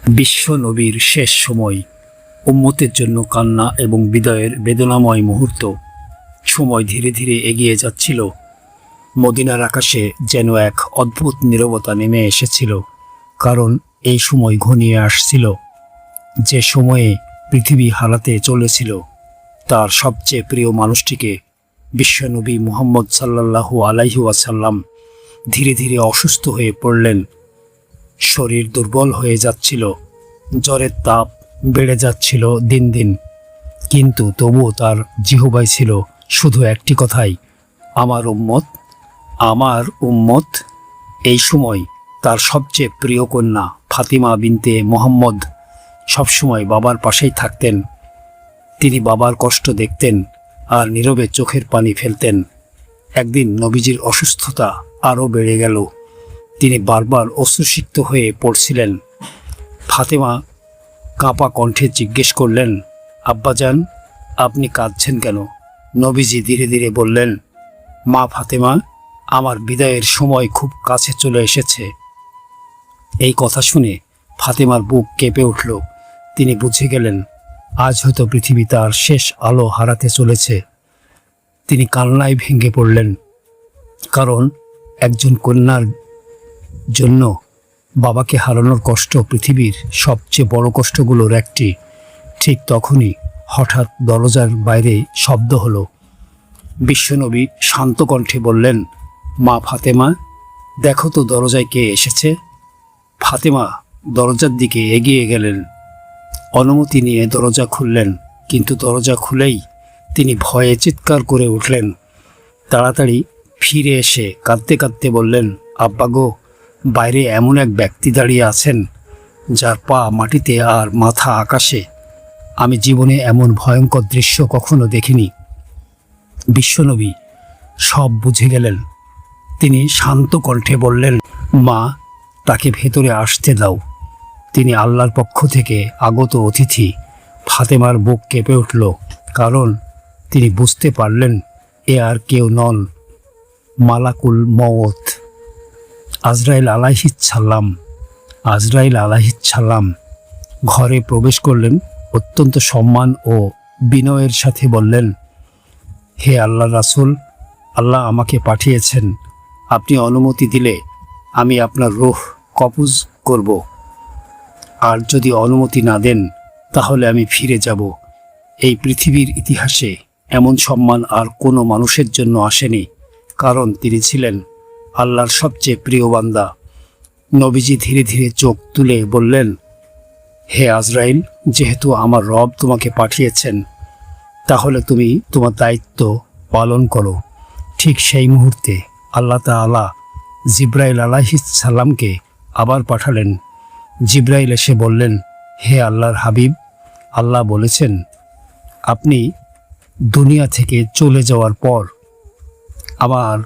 বিশ্ব নবীর শেষ সময়, উম্মতের জন্য কান্না এবং বিদায়ের বেদনাময় মুহূর্ত। সময় ধীরে ধীরে এগিয়ে যাচ্ছিল। মদিনার আকাশে যেন এক অদ্ভুত নীরবতা নেমে এসেছিল, কারণ এই সময় ঘনিয়ে আসছিল যে সময়ে পৃথিবী হারাতে চলেছিল তার সবচেয়ে প্রিয় মানুষটিকে। বিশ্বনবী মুহাম্মদ সাল্লাল্লাহু আলাইহি ওয়াসাল্লাম ধীরে ধীরে অসুস্থ হয়ে পড়লেন। শরীর দুর্বল হয়ে যাচ্ছিল, জ্বরের তাপ বেড়ে যাচ্ছিল দিন দিন, কিন্তু তবুও তার জিহবায় ছিল শুধু একটি কথাই, আমার উম্মত, আমার উম্মত। এই সময় তার সবচেয়ে প্রিয় কন্যা ফাতিমা বিনতে মুহাম্মদ সবসময় বাবার পাশেই থাকতেন। তিনি বাবার কষ্ট দেখতেন আর নীরবে চোখের পানি ফেলতেন। একদিন নবীজির অসুস্থতা আরও বেড়ে গেল। তিনি বারবার অশ্রুসিক্ত হয়ে পড়ছিলেন। ফাতেমা কাঁপা কণ্ঠে জিজ্ঞেস করলেন, আব্বাজান, আপনি কাঁদছেন কেন? নবীজি ধীরে ধীরে বললেন, মা ফাতেমা, আমার বিদায়ের সময় খুব কাছে চলে এসেছে। এই কথা শুনে ফাতেমার বুক কেঁপে উঠল। তিনি বুঝে গেলেন আজ হয়তো পৃথিবী তার শেষ আলো হারাতে চলেছে। তিনি কান্নায় ভেঙে পড়লেন, কারণ একজন কন্যার জন্য বাবাকে হারানোর কষ্ট পৃথিবীর সবচেয়ে বড় কষ্টগুলোর একটি। ঠিক তখনই হঠাৎ দরজার বাইরে শব্দ হলো। বিশ্বনবী শান্ত কণ্ঠে বললেন, মা ফাতেমা, দেখো তো দরজায় কে এসেছে। ফাতেমা দরজার দিকে এগিয়ে গেলেন, অনুমতি নিয়ে দরজা খুললেন, কিন্তু দরজা খুলেই তিনি ভয়ে চিৎকার করে উঠলেন। তাড়াতাড়ি ফিরে এসে কাঁদতে কাঁদতে বললেন, আব্বা গো, বাইরে এমন এক ব্যক্তি দাঁড়িয়ে আছেন যার পা মাটিতে আর মাথা আকাশে। আমি জীবনে এমন ভয়ঙ্কর দৃশ্য কখনো দেখিনি। বিশ্বনবী সব বুঝে গেলেন। তিনি শান্ত কণ্ঠে বললেন, মা, তাকে ভেতরে আসতে দাও। তিনি আল্লাহর পক্ষ থেকে আগত অতিথি। ফাতেমার বুক কেঁপে উঠল, কারণ তিনি বুঝতে পারলেন এ আর কেউ নন, মালাকুল মওত, আজরাইল আলাইহিসসালাম। আজরাইল আলাইহিসসালাম ঘরে প্রবেশ করলেন, অত্যন্ত সম্মান ও বিনয়ের সাথে বললেন, হে আল্লাহর রাসূল, আল্লাহ আমাকে পাঠিয়েছেন। আপনি অনুমতি দিলে আমি আপনার রূহ কবজ করব, আর যদি অনুমতি না দেন তাহলে আমি ফিরে যাব। এই পৃথিবীর ইতিহাসে এমন সম্মান আর কোনো মানুষের জন্য আসেনি, কারণ তিনি ছিলেন আল্লাহর সবচেয়ে প্রিয় বান্দা। নবীজি ধীরে ধীরে চোখ তুলে বললেন, হে আজরাইল, যেহেতু আমার রব তোমাকে পাঠিয়েছেন, তাহলে তুমি তোমার দায়িত্ব পালন করো। ঠিক সেই মুহূর্তে আল্লাহ তাআলা জিব্রাইল আলাইহিসসালামকে আবার পাঠালেন। জিব্রাইল এসে বললেন, হে আল্লাহর হাবিব, আল্লাহ বলেছেন আপনি দুনিয়া থেকে চলে যাওয়ার পর আমার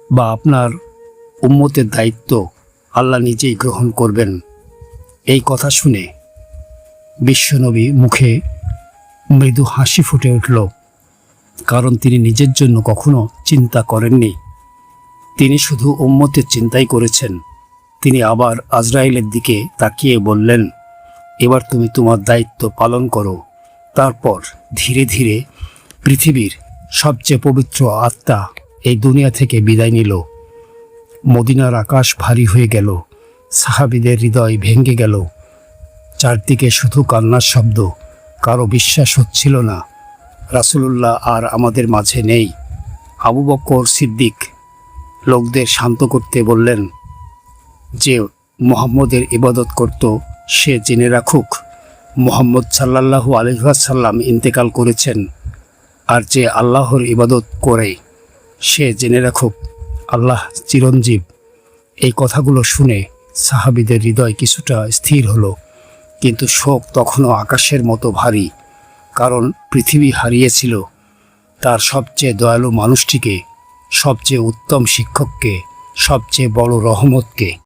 বা আপনার উম্মতের দায়িত্ব আল্লাহ নিজেই গ্রহণ করবেন। এই কথা শুনে বিশ্বনবী মুখে মৃদু হাসি ফুটে উঠল, কারণ তিনি নিজের জন্য কখনো চিন্তা করেননি। তিনি শুধু উম্মতের চিন্তাই করেছেন। তিনি আবার আজরাইলের দিকে তাকিয়ে বললেন, এবার তুমি তোমার দায়িত্ব পালন করো। তারপর ধীরে ধীরে পৃথিবীর সবচেয়ে পবিত্র আত্মা এই দুনিয়া থেকে বিদায় নিল। মদিনার আকাশ ভারী হয়ে গেল, সাহাবীদের হৃদয় ভেঙে গেল। চারদিকে শুধু কান্নার শব্দ। কারো বিশ্বাস হচ্ছিল না রাসূলুল্লাহ আর আমাদের মাঝে নেই। আবু বকর সিদ্দিক লোকদের শান্ত করতে বললেন, যে মুহাম্মদের ইবাদত করত সে জেনে রাখুক মুহাম্মদ সাল্লাল্লাহু আলাইহি ওয়াসাল্লাম ইন্তেকাল করেছেন, আর যে আল্লাহর ইবাদত করে সে জেনে রাখুক আল্লাহ চিরঞ্জীব। এই কথাগুলো শুনে সাহাবীদের হৃদয় কিছুটা স্থির হলো, কিন্তু শোক তখনও আকাশের মতো ভারী, কারণ পৃথিবী হারিয়েছিল তার সবচেয়ে দয়ালু মানুষটিকে, সবচেয়ে উত্তম শিক্ষককে, সবচেয়ে বড় রহমতকে।